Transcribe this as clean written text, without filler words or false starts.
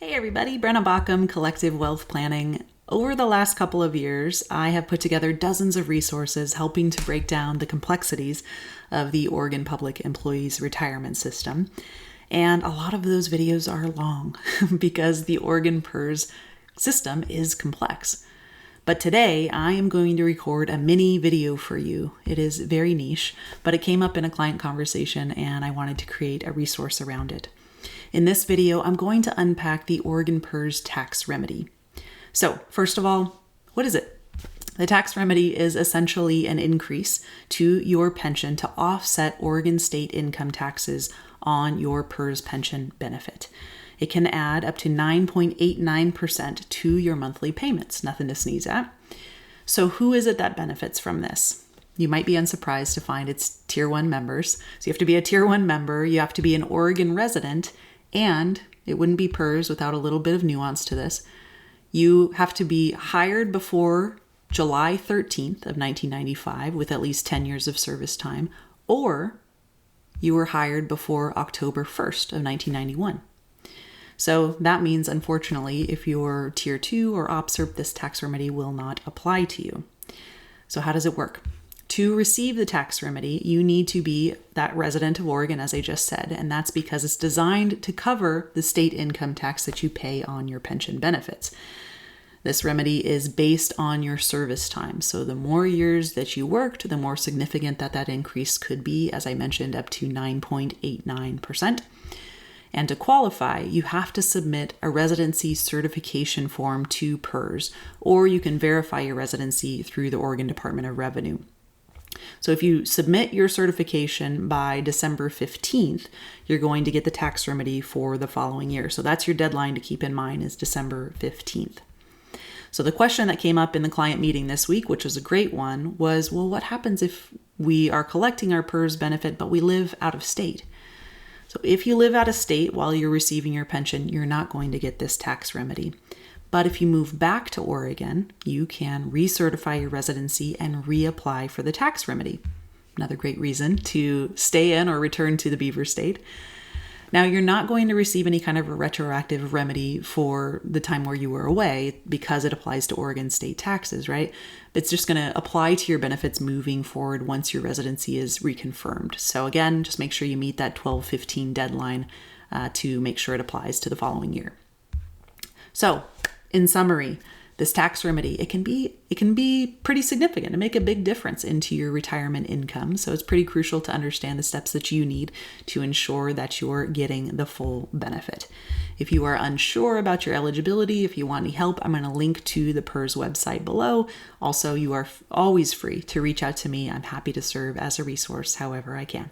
Hey everybody, Brenna Baucum, Collective Wealth Planning. Over the last couple of years, I have put together dozens of resources helping to break down the complexities of the Oregon Public Employees Retirement System. And a lot of those videos are long because the Oregon PERS system is complex. But today, I am going to record a mini video for you. It is very niche, but it came up in a client conversation and I wanted to create a resource around it. In this video, I'm going to unpack the Oregon PERS tax remedy. So, first of all, what is it? The tax remedy is essentially an increase to your pension to offset Oregon state income taxes on your PERS pension benefit. It can add up to 9.89% to your monthly payments. Nothing to sneeze at. So who is it that benefits from this? You might be unsurprised to find it's Tier 1 members. So you have to be a Tier 1 member, you have to be an Oregon resident, and it wouldn't be PERS without a little bit of nuance to this. You have to be hired before July 13th of 1995 with at least 10 years of service time, or you were hired before October 1st of 1991. So that means, unfortunately, if you're Tier 2 or OPSRP, this tax remedy will not apply to you. So how does it work? To receive the tax remedy, you need to be that resident of Oregon, as I just said, and that's because it's designed to cover the state income tax that you pay on your pension benefits. This remedy is based on your service time. So the more years that you worked, the more significant that increase could be, as I mentioned, up to 9.89%. And to qualify, you have to submit a residency certification form to PERS, or you can verify your residency through the Oregon Department of Revenue. So if you submit your certification by December 15th, you're going to get the tax remedy for the following year. So that's your deadline to keep in mind, is December 15th. So the question that came up in the client meeting this week, which was a great one, was, well, what happens if we are collecting our PERS benefit, but we live out of state? So if you live out of state while you're receiving your pension, you're not going to get this tax remedy. But if you move back to Oregon, you can recertify your residency and reapply for the tax remedy. Another great reason to stay in or return to the Beaver State. Now, you're not going to receive any kind of a retroactive remedy for the time where you were away because it applies to Oregon state taxes, right? It's just going to apply to your benefits moving forward once your residency is reconfirmed. So again, just make sure you meet that 12/15 deadline to make sure it applies to the following year. So, in summary, this tax remedy, it can be pretty significant and make a big difference into your retirement income. So it's pretty crucial to understand the steps that you need to ensure that you're getting the full benefit. If you are unsure about your eligibility, if you want any help, I'm going to link to the PERS website below. Also, you are always free to reach out to me. I'm happy to serve as a resource however I can.